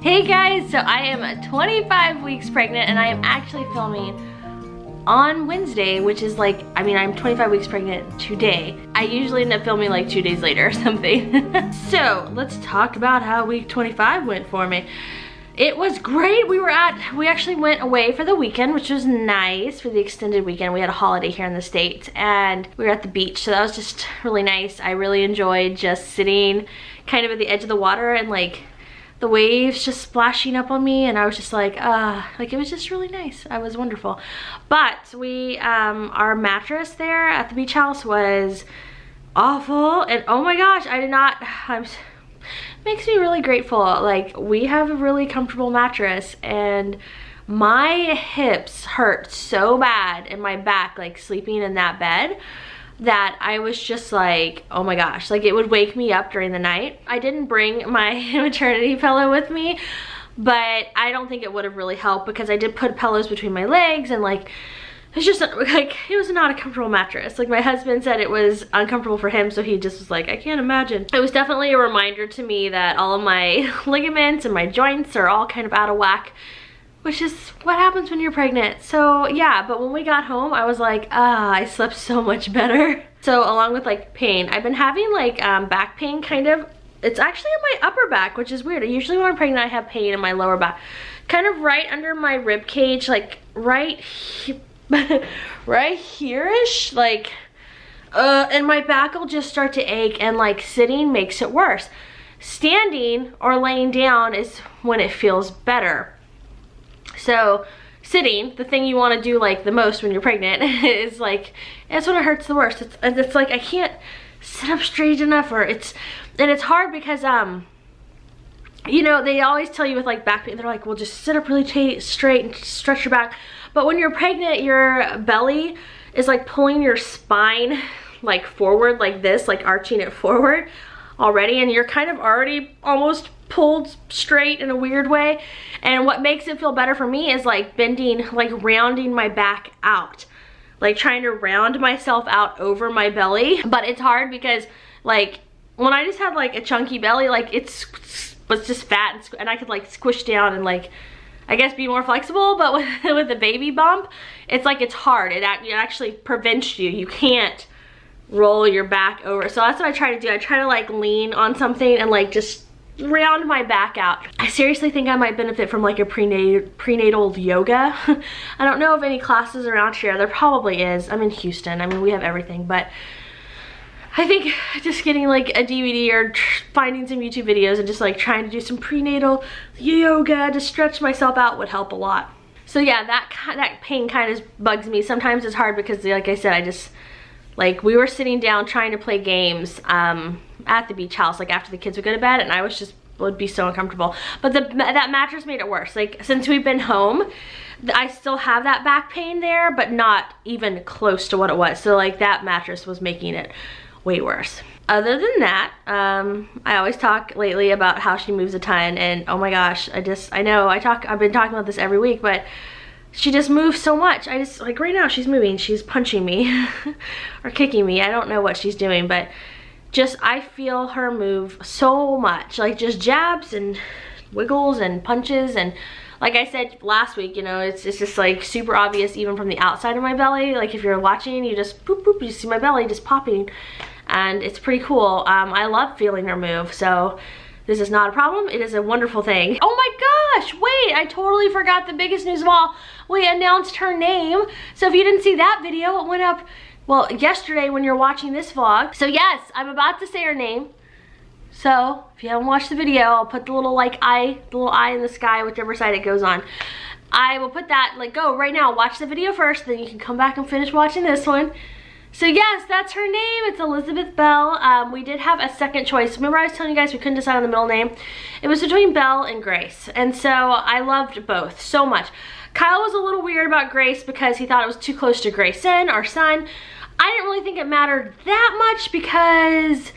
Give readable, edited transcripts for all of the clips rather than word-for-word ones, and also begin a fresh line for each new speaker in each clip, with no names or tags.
Hey guys, so I am 25 weeks pregnant and I am actually filming on Wednesday, which is like, I'm 25 weeks pregnant today. I usually end up filming like 2 days later or something. So let's talk about how week 25 went for me. It was great. We actually went away for the weekend, which was nice for the extended weekend. We had a holiday here in the States and we were at the beach, so that was just really nice. I really enjoyed just sitting kind of at the edge of the water and like the waves just splashing up on me, and I was just like it was just really nice. It was wonderful. But we our mattress there at the beach house was awful, and oh my gosh, makes me really grateful. Like, we have a really comfortable mattress and my hips hurt so bad in my back, like sleeping in that bed, that I was just like, oh my gosh, like it would wake me up during the night. I didn't bring my maternity pillow with me, but I don't think it would have really helped because I did put pillows between my legs, and like it's just like, it was not a comfortable mattress. Like, my husband said it was uncomfortable for him, so he just was like, I can't imagine. It was definitely a reminder to me that all of my ligaments and my joints are all kind of out of whack, which is what happens when you're pregnant. So yeah, but when we got home, I was like, I slept so much better. So along with like pain, I've been having like back pain kind of. It's actually in my upper back, which is weird. Usually when I'm pregnant, I have pain in my lower back. Kind of right under my rib cage, like right here-ish, like, and my back will just start to ache, and like sitting makes it worse. Standing or laying down is when it feels better. So sitting, the thing you want to do like the most when you're pregnant, is like, that's when it hurts the worst. It's like I can't sit up straight enough, and it's hard because you know, they always tell you with like back pain, they're like, well, just sit up really straight and stretch your back. But when you're pregnant, your belly is like pulling your spine like forward like this, like arching it forward already, and you're kind of already almost pulled straight in a weird way. And what makes it feel better for me is like bending, like rounding my back out, like trying to round myself out over my belly. But it's hard because like when I just had like a chunky belly, like it was just fat and I could like squish down and like, I guess, be more flexible. But with the baby bump, it's like, it's hard. It actually prevents you. You can't roll your back over. So that's what I try to do. I try to like lean on something and like just round my back out. I seriously think I might benefit from like a prenatal yoga. I don't know of any classes around here. There probably is. I'm in Houston. I mean, we have everything, but I think just getting like a DVD or finding some YouTube videos and just like trying to do some prenatal yoga to stretch myself out would help a lot. So yeah, that pain kind of bugs me. Sometimes it's hard because, like I said, like, we were sitting down trying to play games at the beach house, like after the kids would go to bed, and I would be so uncomfortable. But that mattress made it worse. Like, since we've been home, I still have that back pain there, but not even close to what it was. So like, that mattress was making it way worse. Other than that, I always talk lately about how she moves a ton, and oh my gosh, I've been talking about this every week, but she just moves so much. Like right now she's moving, she's punching me or kicking me. I don't know what she's doing, but just, I feel her move so much, like just jabs and wiggles and punches. And like I said last week, you know, it's just like super obvious even from the outside of my belly. Like if you're watching, you just boop boop, you see my belly just popping, and it's pretty cool. I love feeling her move, so this is not a problem. It is a wonderful thing. Oh my gosh, wait, I totally forgot the biggest news of all. We announced her name. So if you didn't see that video, it went up, well, yesterday when you're watching this vlog. So yes, I'm about to say her name. So if you haven't watched the video, I'll put the little eye in the sky, whichever side it goes on. I will put that, like, go right now, watch the video first, then you can come back and finish watching this one. So yes, that's her name. It's Elizabeth Bell. We did have a second choice. Remember I was telling you guys we couldn't decide on the middle name? It was between Belle and Grace. And so I loved both so much. Kyle was a little weird about Grace because he thought it was too close to Grayson, our son. I didn't really think it mattered that much because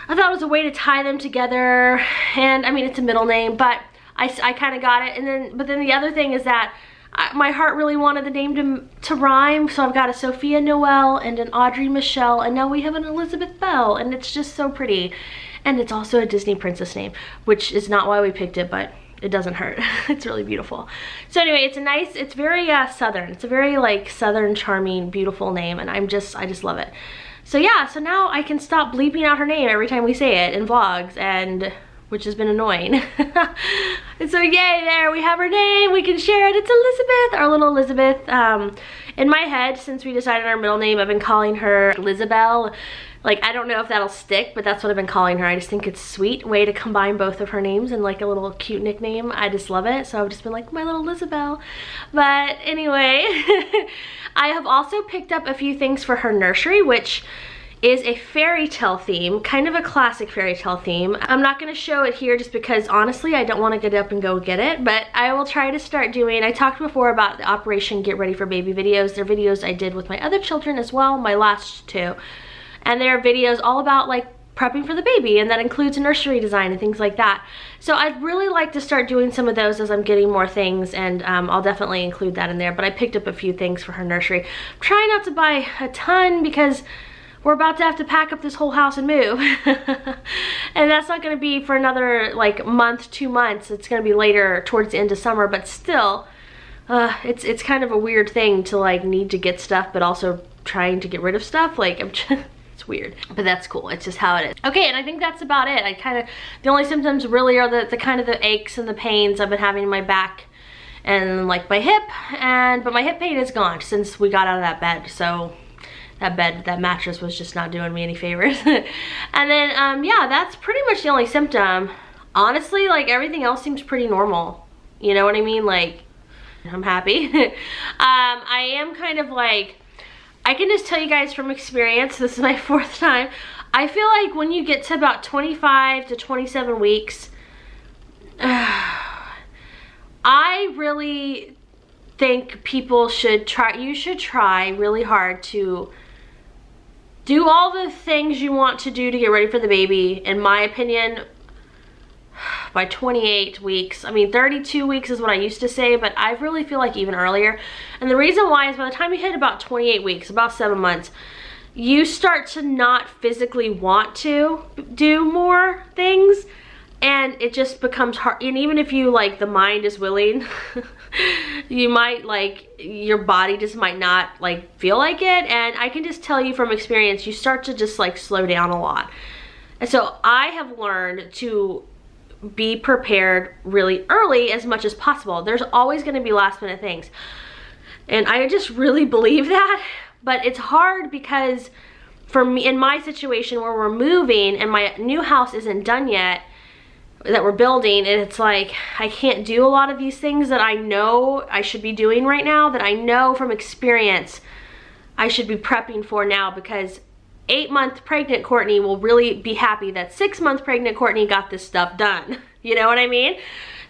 I thought it was a way to tie them together. And I mean, it's a middle name, but I kind of got it. But then the other thing is that my heart really wanted the name to rhyme, so I've got a Sophia Noelle and an Audrey Michelle, and now we have an Elizabeth Bell, and it's just so pretty. And it's also a Disney princess name, which is not why we picked it, but it doesn't hurt. It's really beautiful. So anyway, it's very southern. It's a very like southern, charming, beautiful name, and I just love it. So yeah, so now I can stop bleeping out her name every time we say it in vlogs, and which has been annoying. And so yay, there we have her name, we can share it. It's Elizabeth, our little Elizabeth. In my head, since we decided our middle name, I've been calling her Lizabelle. Like, I don't know if that'll stick, but that's what I've been calling her. I just think it's a sweet way to combine both of her names in like a little cute nickname. I just love it. So I've just been like, my little Lizabelle. But anyway, I have also picked up a few things for her nursery, which is a fairy tale theme, kind of a classic fairy tale theme. I'm not gonna show it here just because honestly, I don't wanna get up and go get it, but I will try to start doing, I talked before about the Operation Get Ready for Baby videos. They're videos I did with my other children as well, my last two. And they're videos all about like prepping for the baby, and that includes nursery design and things like that. So I'd really like to start doing some of those as I'm getting more things, and I'll definitely include that in there, but I picked up a few things for her nursery. I'm trying not to buy a ton because we're about to have to pack up this whole house and move. And that's not gonna be for another like month, 2 months. It's gonna be later towards the end of summer, but still, it's kind of a weird thing to like need to get stuff, but also trying to get rid of stuff. Like, it's weird, but that's cool. It's just how it is. Okay, and I think that's about it. The only symptoms really are the kind of the aches and the pains I've been having in my back and like my hip, but my hip pain is gone since we got out of that bed. So that mattress was just not doing me any favors. And then, yeah, that's pretty much the only symptom. Honestly, like everything else seems pretty normal. You know what I mean? Like, I'm happy. I am kind of like, I can just tell you guys from experience, this is my 4th time, I feel like when you get to about 25 to 27 weeks, I really think people should try, you should try really hard to do all the things you want to do to get ready for the baby. In my opinion, by 28 weeks, I mean 32 weeks is what I used to say, but I really feel like even earlier. And the reason why is by the time you hit about 28 weeks, about 7 months, you start to not physically want to do more things, and it just becomes hard. And even if you like, the mind is willing, you might like, your body just might not like feel like it. And I can just tell you from experience, you start to just like slow down a lot. And so I have learned to be prepared really early as much as possible. There's always going to be last minute things, and I just really believe that. But it's hard because for me, in my situation where we're moving and my new house isn't done yet, that we're building, and it's like I can't do a lot of these things that I know I should be doing right now, that I know from experience I should be prepping for now, because 8-month pregnant Courtney will really be happy that 6-month pregnant Courtney got this stuff done. You know what I mean?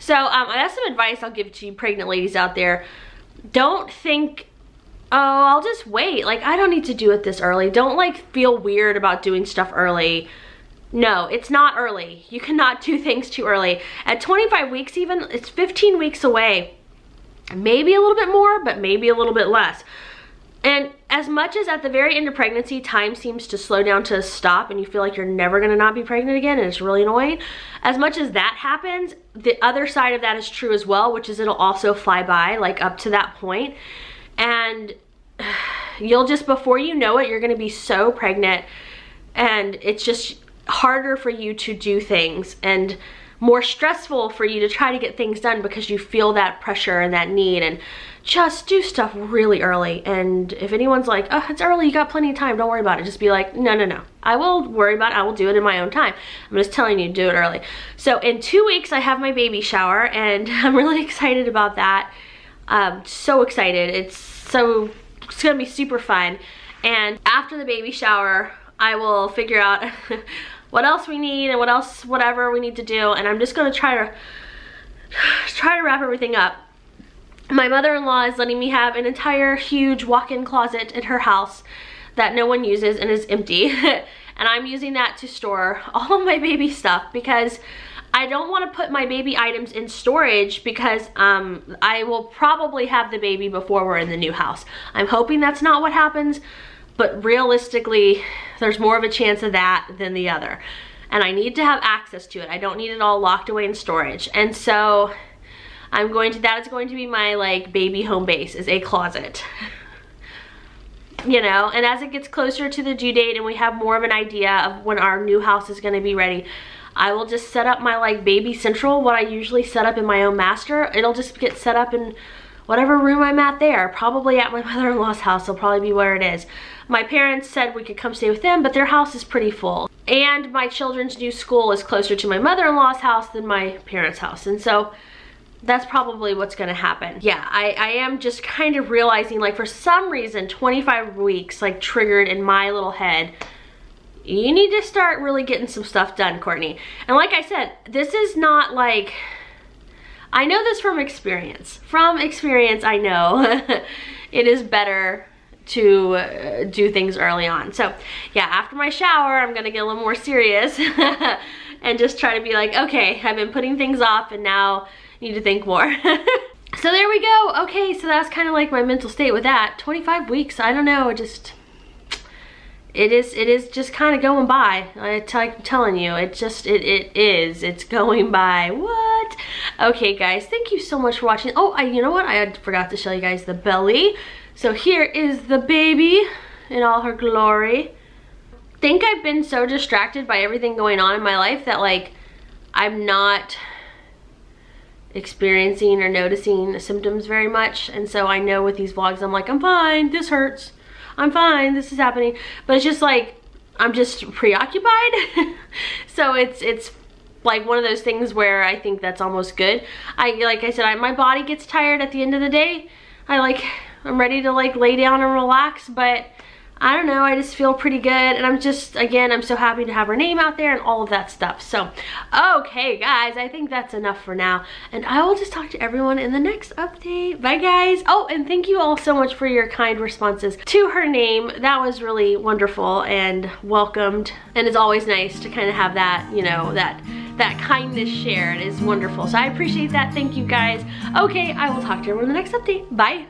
So that's some advice I'll give to you pregnant ladies out there. Don't think, oh, I'll just wait. Like, I don't need to do it this early. Don't like feel weird about doing stuff early. No, it's not early. You cannot do things too early. At 25 weeks even, it's 15 weeks away. Maybe a little bit more, but maybe a little bit less. And as much as at the very end of pregnancy, time seems to slow down to a stop and you feel like you're never gonna not be pregnant again and it's really annoying, as much as that happens, the other side of that is true as well, which is it'll also fly by, like up to that point. And you'll just, before you know it, you're gonna be so pregnant, and it's just harder for you to do things and more stressful for you to try to get things done because you feel that pressure and that need. And just do stuff really early. And if anyone's like, oh, it's early, you got plenty of time, don't worry about it, just be like, no, no, no, I will worry about it, I will do it in my own time. I'm just telling you to do it early. So in 2 weeks I have my baby shower, and I'm really excited about that. So excited. It's gonna be super fun. And after the baby shower, I will figure out what else we need and whatever we need to do, and I'm just gonna try to wrap everything up. My mother-in-law is letting me have an entire huge walk-in closet at her house that no one uses and is empty. And I'm using that to store all of my baby stuff, because I don't want to put my baby items in storage, because I will probably have the baby before we're in the new house. I'm hoping that's not what happens, but realistically, there's more of a chance of that than the other. and I need to have access to it. I don't need it all locked away in storage. And so that is going to be my like baby home base, is a closet. You know, and as it gets closer to the due date and we have more of an idea of when our new house is going to be ready, I will just set up my like baby central, what I usually set up in my own master. It'll just get set up in whatever room I'm at there, probably at my mother-in-law's house. Will probably be where it is. My parents said we could come stay with them, but their house is pretty full. And my children's new school is closer to my mother-in-law's house than my parents' house. And so that's probably what's gonna happen. Yeah, I am just kind of realizing, like, for some reason 25 weeks like triggered in my little head. You need to start really getting some stuff done, Courtney. And like I said, this is not like, I know this from experience. From experience, I know it is better to do things early on. So yeah, after my shower, I'm gonna get a little more serious and just try to be like, okay, I've been putting things off and now need to think more. So there we go. Okay, so that's kind of like my mental state with that. 25 weeks, I don't know, it is just kind of going by. I'm telling you, it's going by. What? Okay guys, thank you so much for watching. Oh, you know what, I forgot to show you guys the belly. So here is the baby in all her glory. I think I've been so distracted by everything going on in my life that like I'm not experiencing or noticing symptoms very much. And so I know with these vlogs, I'm like, I'm fine, this hurts, I'm fine, this is happening. But it's just like, I'm just preoccupied. So it's like one of those things where I think that's almost good. Like I said, my body gets tired at the end of the day. I'm ready to like lay down and relax, but I don't know, I just feel pretty good. And I'm just, again, I'm so happy to have her name out there and all of that stuff. So, okay guys, I think that's enough for now. And I will just talk to everyone in the next update. Bye guys. Oh, and thank you all so much for your kind responses to her name. That was really wonderful and welcomed. And it's always nice to kind of have that, you know, that kindness shared is wonderful. So I appreciate that. Thank you guys. Okay, I will talk to everyone in the next update. Bye.